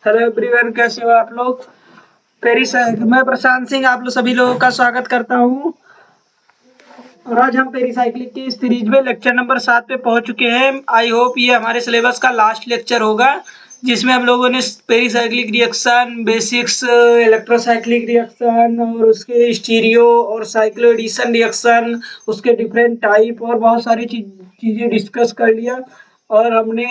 Hello everyone, कैसे हो आप लोग। मैं प्रशांत सिंह आप लोग सभी लोगों का स्वागत करता हूं। और आज हम पेरिसाइक्लिक की इस सीरीज में लेक्चर नंबर 7 पे पहुंच चुके हैं। आई होप ये हमारे सिलेबस का लास्ट लेक्चर होगा, जिसमें हम लोगों ने pericyclic reaction, basics, electrocyclic reaction और उसके स्टीरियो और साइक्लोएडिशन रिएक्शन, उसके डिफरेंट टाइप और बहुत सारी चीजें डिस्कस कर लिया। और हमने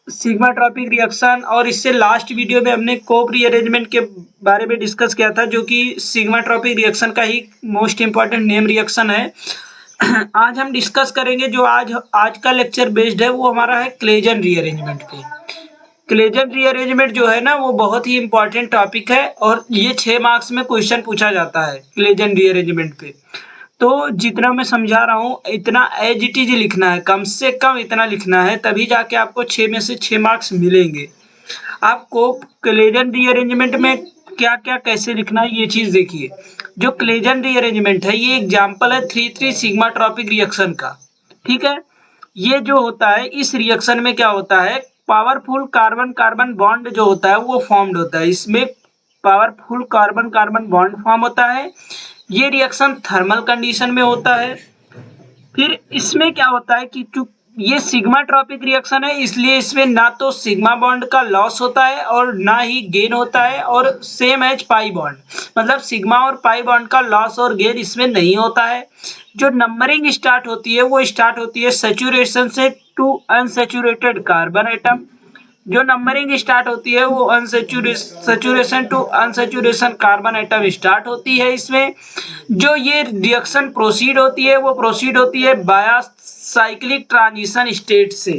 सिग्मा ट्रॉपिक रिएक्शन और इससे लास्ट वीडियो में हमने कोप रीअरेंजमेंट के बारे में डिस्कस किया था, जो कि सिग्मा ट्रॉपिक रिएक्शन का ही मोस्ट इंपॉर्टेंट नेम रिएक्शन है। आज हम डिस्कस करेंगे जो आज का लेक्चर बेस्ड है, वो हमारा है क्लेजन रीअरेंजमेंट पे। क्लेजन रीअरेंजमेंट जो है ना, वो बहुत ही इंपॉर्टेंट टॉपिक है और ये 6 मार्क्स में क्वेश्चन पूछा जाता है क्लेजन रीअरेंजमेंट पे। तो जितना मैं समझा रहा हूँ इतना एज इट इज लिखना है, कम से कम इतना लिखना है, तभी जाके आपको 6 में से 6 मार्क्स मिलेंगे। आपको क्लेजन रीअरेंजमेंट में क्या क्या कैसे लिखना है ये चीज देखिए। जो क्लेजन रीअरेंजमेंट है ये एग्जाम्पल है 3,3 सिग्मा ट्रॉपिक रिएक्शन का। ठीक है, ये जो होता है इस रिएक्शन में क्या होता है, पावरफुल कार्बन कार्बन बॉन्ड जो होता है वो फॉर्म्ड होता है। इसमें powerful carbon carbon bond form होता है। ये रिएक्शन थर्मल कंडीशन में होता है। फिर इसमें क्या होता है कि ये सिग्मा ट्रॉपिक रिएक्शन है, इसलिए इसमें ना तो सिग्मा बॉन्ड का लॉस होता है और ना ही गेन होता है, और सेम एज पाई बॉन्ड, मतलब सिग्मा और पाई बॉन्ड का लॉस और गेन इसमें नहीं होता है। जो नंबरिंग स्टार्ट होती है वो स्टार्ट होती है सैचुरेशन से टू अनसैचुरेटेड कार्बन एटम। जो नंबरिंग स्टार्ट होती है वो saturation to unsaturation carbon atom start होती है इसमें। जो ये रिएक्शन प्रोसीड होती है वो प्रोसीड होती है बाया साइक्लिक ट्रांजिशन स्टेट से।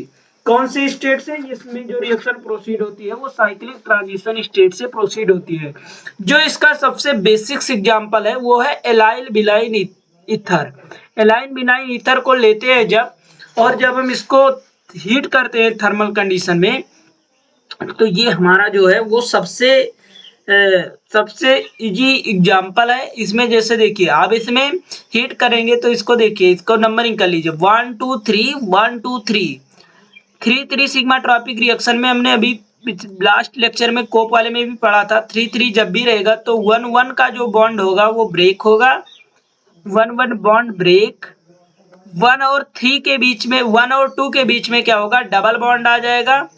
कौन से स्टेट से? इसमें जो रिएक्शन प्रोसीड होती है वो साइक्लिक ट्रांजिशन स्टेट से प्रोसीड होती है। जो इसका सबसे बेसिक्स एग्जांपल है वो है एलाइल विलाइन ईथर। एलाइन विलाइन ईथर को लेते हैं जब, और जब हम इसको हीट करते हैं थर्मल कंडीशन में, तो ये हमारा जो है वो सबसे इजी एग्जांपल है इसमें। जैसे देखिए आप इसमें हीट करेंगे तो इसको देखिए, इसको नंबरिंग कर लीजिए 1 2 3 1 2 3 3 3 सिग्मा ट्रॉपिक रिएक्शन में हमने अभी लास्ट लेक्चर में कोप वाले में भी पढ़ा था। 3 3 जब भी रहेगा तो 1 1 का जो बॉन्ड होगा वो ब्रेक होगा, 1 1 बॉन्ड ब्रेक। 1 और 3 के बीच में, 1 और 2 के बीच में क्या होगा, डबल बॉन्ड आ जाएगा।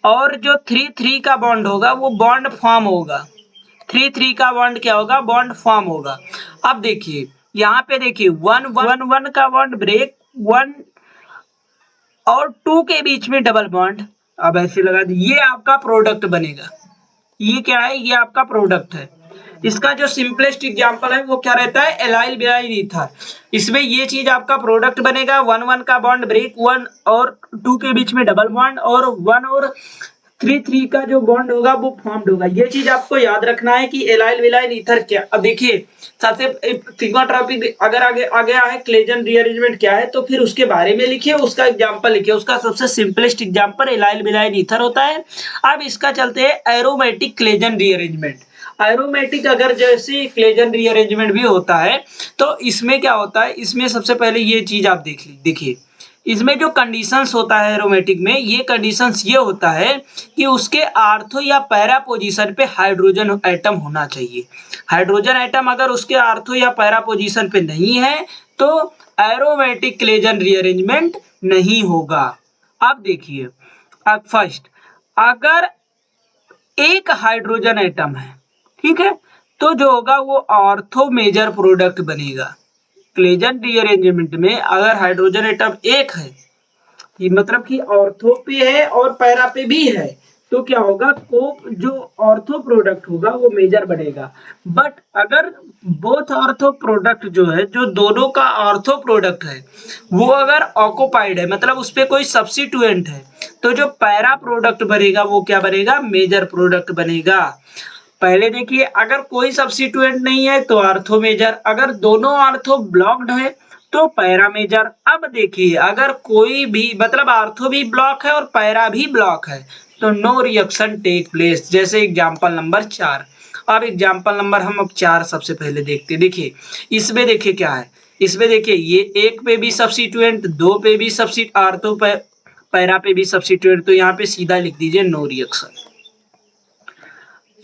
और जो 3 3 का बॉन्ड होगा वो बॉन्ड फॉर्म होगा। 3 3 का बॉन्ड क्या होगा, बॉन्ड फॉर्म होगा। अब देखिए यहाँ पे देखिए 1 1 1 का बॉन्ड ब्रेक, 1 और 2 के बीच में डबल बॉन्ड। अब ऐसे लगा दी, ये आपका प्रोडक्ट बनेगा। ये क्या है, ये आपका प्रोडक्ट है। इसका जो सिंपलेस्ट एग्जांपल है वो क्या रहता है, एलाइल विलाइन ईथर। इसमें ये चीज आपका प्रोडक्ट बनेगा, 1 1 का बॉन्ड ब्रेक, 1 और 2 के बीच में डबल बॉन्ड, और 1 और 3 3 का जो बॉन्ड होगा वो फॉर्म्ड होगा। ये चीज आपको याद रखना है कि एलाइल विलाइन ईथर क्या। अब देखिए सबसे सिग्मा ट्रॉपिक अगर आगे है क्लेजन रीअरेंजमेंट क्या है, तो फिर उसके बारे में लिखिए, उसका एग्जांपल लिखिए। उसका सबसे सिंपलेस्ट एग्जांपल एलाइल विलाइन ईथर होता है। अब इसका चलते हैं एरोमेटिक क्लेजन रीअरेंजमेंट। एरोमेटिक अगर जैसे क्लेजन रीअरेंजमेंट भी होता है, तो इसमें क्या होता है, इसमें सबसे पहले ये चीज आप देखिए, इसमें जो कंडीशंस होता है एरोमेटिक में, ये कंडीशंस ये होता है कि उसके आर्थो या पैरा पोजीशन पे हाइड्रोजन एटम होना चाहिए। हाइड्रोजन एटम अगर उसके आर्थो या पैरा पोजीशन पे नहीं है तो एरोमेटिक क्लेजन रीअरेंजमेंट नहीं होगा। अब देखिए, अब फर्स्ट अगर एक हाइड्रोजन एटम है, ठीक है, तो जो होगा वो ऑर्थो मेजर प्रोडक्ट बनेगा। क्लेजन रीअरेंजमेंट में अगर हाइड्रोजन एटम एक है, ये मतलब कि ऑर्थो पे है और पैरा पे भी है, तो क्या होगा, कोप जो ऑर्थो प्रोडक्ट होगा वो मेजर बनेगा। बट अगर बोथ ऑर्थो प्रोडक्ट जो है, जो दोनों का ऑर्थो प्रोडक्ट है, वो अगर ऑक्युपाइड है, मतलब उस पर कोई सब्स्टिट्यूएंट है, तो जो पैरा प्रोडक्ट बनेगा वो क्या बनेगा, मेजर प्रोडक्ट बनेगा। पहले देखिए, अगर कोई सब्स्टिट्यूएंट नहीं है तो आर्थो मेजर, अगर दोनों आर्थो ब्लॉक्ड है तो पैरा मेजर। अब देखिए अगर कोई भी, मतलब आर्थो भी ब्लॉक है और पैरा भी ब्लॉक है, तो नो रिएक्शन टेक प्लेस। जैसे एग्जांपल नंबर 4। अब एग्जांपल नंबर हम अब 4 सबसे पहले देखते हैं। देखिए इसमें देखिए क्या है, इसमें देखिए ये 1 पे भी सब्स्टिट्यूएंट, 2 पे भी सब्स्टिट्यूएंट, आर्थो पैरा पे भी सब्स्टिट्यूएंट, तो यहाँ पे सीधा लिख दीजिए नो रिएक्शन।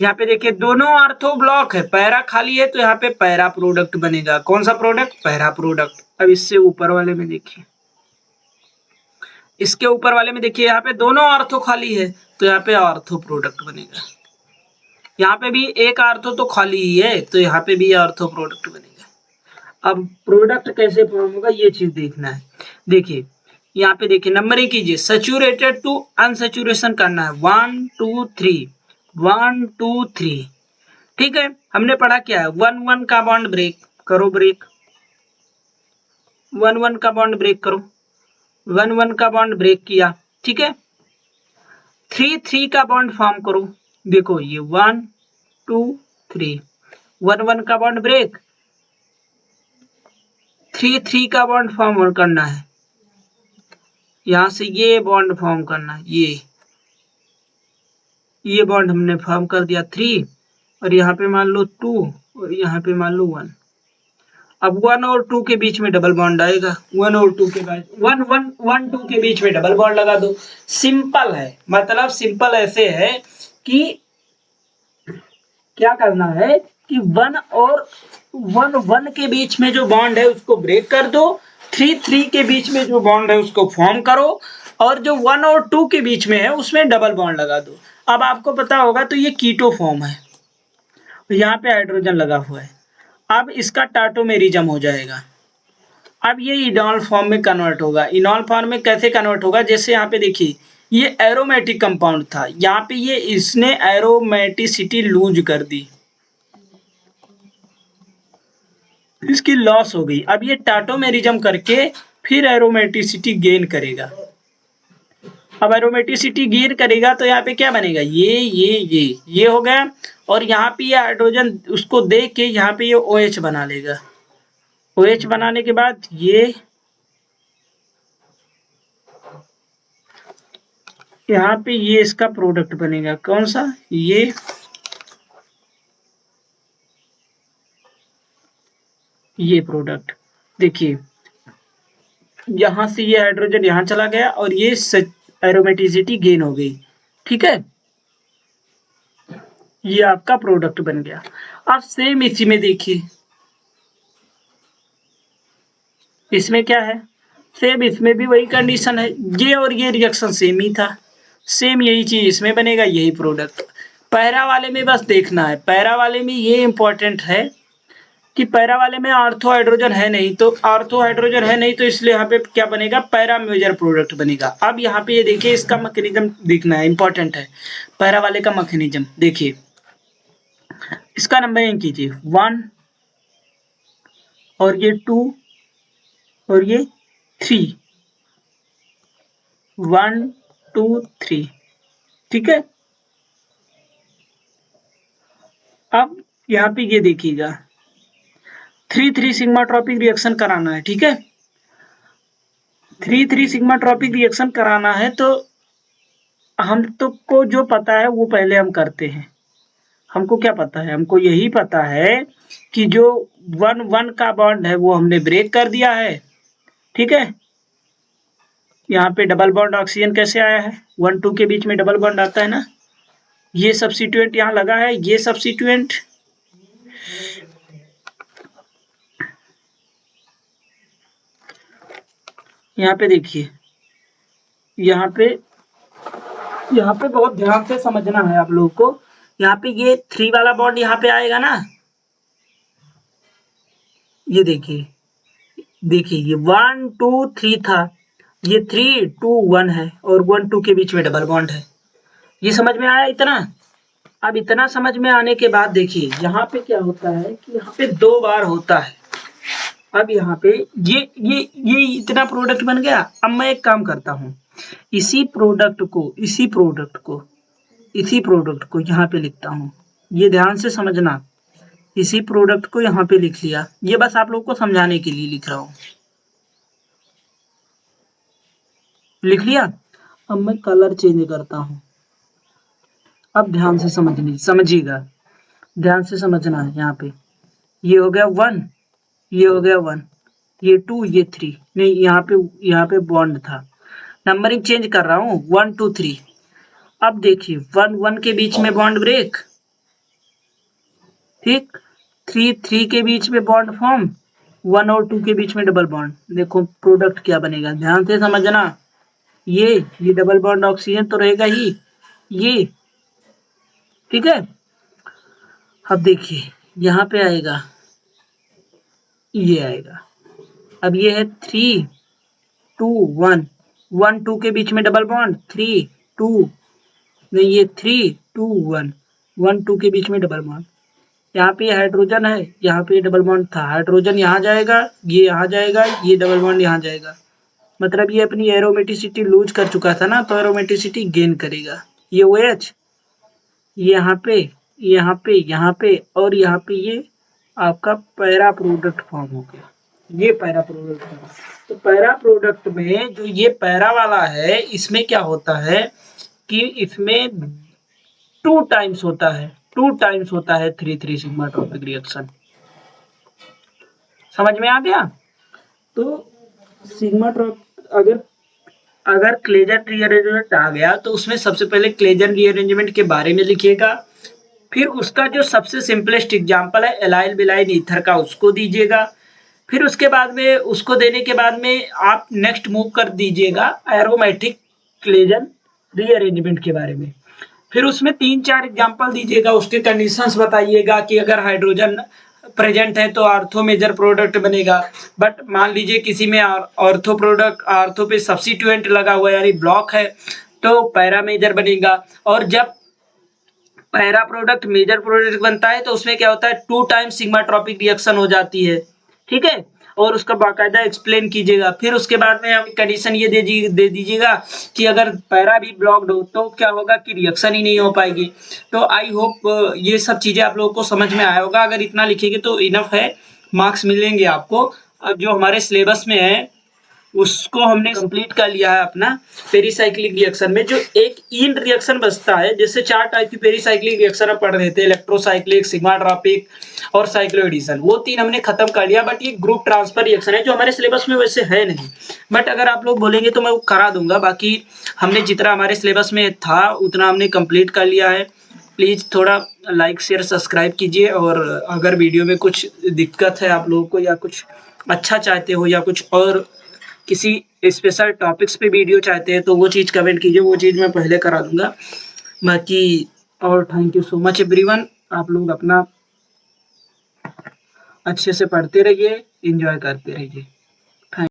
यहाँ पे देखिए दोनों ऑर्थो ब्लॉक है, पैरा खाली है तो यहाँ पे पैरा प्रोडक्ट बनेगा। कौन सा प्रोडक्ट? Para product. अब इससे ऊपर वाले में देखिए, इसके ऊपर वाले में देखिए यहाँ पे दोनों ऑर्थो खाली है तो यहाँ पे ऑर्थो प्रोडक्ट बनेगा। यहाँ पे भी एक ऑर्थो तो खाली ही है तो यहाँ पे भी ऑर्थो प्रोडक्ट बनेगा। अब प्रोडक्ट कैसे फॉर्म होगा ये चीज देखना है। देखिए यहाँ पे देखिए नंबरिंग कीजिए, सैचुरेटेड टू अनसैचुरेशन करना है, 1 2 3 1 2 3। ठीक है, हमने पढ़ा क्या है, 1 1 का बॉन्ड ब्रेक करो, ब्रेक 1 1 का बॉन्ड ब्रेक करो, 1 1 का बॉन्ड ब्रेक किया। ठीक है, 3 3 का बॉन्ड फॉर्म करो, देखो ये 1 2 3, 1 1 का बॉन्ड ब्रेक, 3 3 का बॉन्ड फॉर्म करना है, यहां से ये बॉन्ड फॉर्म करना है, ये बॉन्ड हमने फॉर्म कर दिया 3, और यहाँ पे मान लो 2 और यहाँ पे मान लो 1। अब 1 और 2 के बीच में डबल बॉन्ड आएगा, 1 और 2 के बाद 1 1 1 2 के बीच में डबल बॉन्ड लगा दो। सिंपल है, मतलब सिंपल ऐसे है कि क्या करना है कि 1 और 1 1 के बीच में जो बॉन्ड है उसको ब्रेक कर दो, 3 3 के बीच में जो बॉन्ड है उसको फॉर्म करो, और जो 1 और 2 के बीच में है उसमें डबल बॉन्ड लगा दो। अब आपको पता होगा तो ये कीटो फॉर्म है, यहाँ पे हाइड्रोजन लगा हुआ है, अब इसका टाटोमेरिज्म हो जाएगा। अब ये इनॉल फॉर्म में कन्वर्ट होगा। इनॉल फॉर्म में कैसे कन्वर्ट होगा, जैसे यहाँ पे देखिए ये एरोमेटिक कंपाउंड था, यहाँ पे ये इसने एरोमेटिसिटी लूज कर दी, इसकी लॉस हो गई। अब ये टाटोमेरिज्म करके फिर एरोमेटिसिटी गेन करेगा। अब एरोमेटिसिटी गेन करेगा तो यहाँ पे क्या बनेगा, ये हो गया, और यहाँ पे ये हाइड्रोजन उसको दे के यहाँ पे ये OH बना लेगा। OH बनाने के बाद ये यहाँ पे ये इसका प्रोडक्ट बनेगा, कौन सा, ये प्रोडक्ट। देखिए यहां से ये हाइड्रोजन यहाँ चला गया और ये एरोमेटिसिटी गेन हो गई। ठीक है, ये आपका प्रोडक्ट बन गया। अब सेम इसी में देखिए, इसमें क्या है, सेम इसमें भी वही कंडीशन है, ये और ये रिएक्शन सेम ही था, सेम यही चीज इसमें बनेगा, यही प्रोडक्ट। पैरा वाले में बस देखना है, पैरा वाले में ये इंपॉर्टेंट है कि पैरा वाले में ऑर्थो हाइड्रोजन है नहीं, तो ऑर्थो हाइड्रोजन है नहीं तो इसलिए यहाँ पे क्या बनेगा, पैरा मेजर प्रोडक्ट बनेगा। अब यहाँ पे ये देखिए इसका मैकेनिज्म देखना है, इंपॉर्टेंट है पैरा वाले का मैकेनिज्म। देखिए इसका नंबरिंग कीजिए, 1 और ये 2 और ये 3, 1 2 3। ठीक है, अब यहाँ पे ये देखिएगा 3 3 सिग्मा ट्रॉपिक रिएक्शन कराना है। ठीक है, 3 3 सिग्मा ट्रॉपिक रिएक्शन कराना है तो हम तो को जो पता है वो पहले हम करते हैं। हमको क्या पता है, हमको यही पता है कि जो 1 1 का बॉन्ड है वो हमने ब्रेक कर दिया है। ठीक है, यहाँ पे डबल बॉन्ड ऑक्सीजन कैसे आया है, 1 2 के बीच में डबल बॉन्ड आता है ना, ये सब्स्टिट्यूएंट यहाँ लगा है, ये सब्स्टिट्यूएंट, यहाँ पे देखिए, यहाँ पे बहुत ध्यान से समझना है आप लोगों को। यहाँ पे ये 3 वाला बॉन्ड यहाँ पे आएगा ना, ये देखिए ये 1 2 3 था, ये 3 2 1 है और 1 2 के बीच में डबल बॉन्ड है। ये समझ में आया इतना? अब इतना समझ में आने के बाद देखिए यहाँ पे क्या होता है कि यहाँ पे 2 बार होता है। अब यहाँ पे ये इतना प्रोडक्ट बन गया। अब मैं एक काम करता हूँ, इसी प्रोडक्ट को यहाँ पे लिखता हूँ, ये ध्यान से समझना, इसी प्रोडक्ट को यहाँ पे लिख लिया, ये बस आप लोगों को समझाने के लिए लिख रहा हूँ, लिख लिया। अब मैं कलर चेंज करता हूँ, अब ध्यान से समझिएगा, ध्यान से समझना है। यहाँ पे ये हो गया 1, ये हो गया 1, ये 2, ये 3, नहीं यहाँ पे बॉन्ड था, नंबरिंग चेंज कर रहा हूँ, 1 2 3। अब देखिए 1 1 के बीच में बॉन्ड ब्रेक, ठीक। 3 के बीच में बॉन्ड फॉर्म, 1 और 2 के बीच में डबल बॉन्ड। देखो प्रोडक्ट क्या बनेगा, ध्यान से समझना। ये डबल बॉन्ड ऑक्सीजन तो रहेगा ही, ये ठीक है। अब देखिए यहाँ पे आएगा, ये आएगा। अब ये है 3 2 1, 1 2 के बीच में डबल बॉन्ड, 3 2, नहीं ये 3 2 1, 1 2 के बीच में डबल बॉन्ड। यहाँ पे हाइड्रोजन है, यहाँ पे डबल बॉन्ड था, हाइड्रोजन यहाँ जाएगा, ये यहाँ जाएगा, ये डबल बॉन्ड यहाँ जाएगा। मतलब ये अपनी एरोमेटिसिटी लूज कर चुका था ना, तो एरोमेटिसिटी गेन करेगा। ये OH यहाँ पे, यहाँ पे, यहाँ पे और यहाँ पे, ये आपका पैरा प्रोडक्ट फॉर्म हो गया। ये पैरा प्रोडक्ट फॉर्म। तो पैरा प्रोडक्ट में जो ये पैरा वाला है, इसमें क्या होता है कि इसमें 2 टाइम्स होता है, 2 टाइम्स होता है 3 सिग्मा ट्रॉपिक रिएक्शन। समझ में आ गया। तो सिग्मा ट्रॉप अगर क्लेजन रीअरेंजमेंट आ गया तो उसमें सबसे पहले क्लेजन रीअरेंजमेंट के बारे में लिखिएगा। फिर उसका जो सबसे सिंपलेस्ट एग्जांपल है एलाइल बिलाइन ईथर का, उसको दीजिएगा। फिर उसके बाद में, उसको देने के बाद में आप नेक्स्ट मूव कर दीजिएगा एरोमेटिक क्लेजन रीअरेंजमेंट के बारे में। फिर उसमें 3-4 एग्जांपल दीजिएगा, उसके कंडीशंस बताइएगा कि अगर हाइड्रोजन प्रेजेंट है तो आर्थो मेजर प्रोडक्ट बनेगा। बट मान लीजिए किसी में ऑर्थो प्रोडक्ट, आर्थो पे सब्स्टिट्यूएंट लगा हुआ है यानी ब्लॉक है, तो पैरा मेजर बनेगा। और जब पैरा प्रोडक्ट मेजर प्रोडक्ट बनता है तो उसमें क्या होता है, 2 टाइम्स सिग्मा ट्रॉपिक रिएक्शन हो जाती है, ठीक है। और उसका बाकायदा एक्सप्लेन कीजिएगा। फिर उसके बाद में हम कंडीशन ये दे दीजिएगा कि अगर पैरा भी ब्लॉक्ड हो तो क्या होगा कि रिएक्शन ही नहीं हो पाएगी। तो आई होप ये सब चीजें आप लोगों को समझ में आया होगा। अगर इतना लिखेंगे तो इनफ है, मार्क्स मिलेंगे आपको। अब जो हमारे सिलेबस में है उसको हमने कंप्लीट कर लिया है अपना पेरीसाइक्लिक रिएक्शन में। जो एक इन रिएक्शन बचता है, जैसे 4 टाइप की पेरीसाइक्लिक रिएक्शन आप पढ़ रहे थे, इलेक्ट्रोसाइक्लिक, सिग्मा ट्रॉपिक और साइक्लोएडिशन, वो 3 हमने खत्म कर लिया। बट ये ग्रुप ट्रांसफर रिएक्शन है जो हमारे सिलेबस में वैसे है नहीं, बट अगर आप लोग बोलेंगे तो मैं वो करा दूंगा। बाकी हमने जितना हमारे सिलेबस में था उतना हमने कंप्लीट कर लिया है। प्लीज़ थोड़ा लाइक शेयर सब्सक्राइब कीजिए। और अगर वीडियो में कुछ दिक्कत है आप लोगों को, या कुछ अच्छा चाहते हो, या कुछ और किसी स्पेशल टॉपिक्स पे वीडियो चाहते हैं, तो वो चीज़ कमेंट कीजिए, वो चीज़ मैं पहले करा दूंगा। बाकी और thank you so much everyone. आप लोग अपना अच्छे से पढ़ते रहिए, एंजॉय करते रहिए।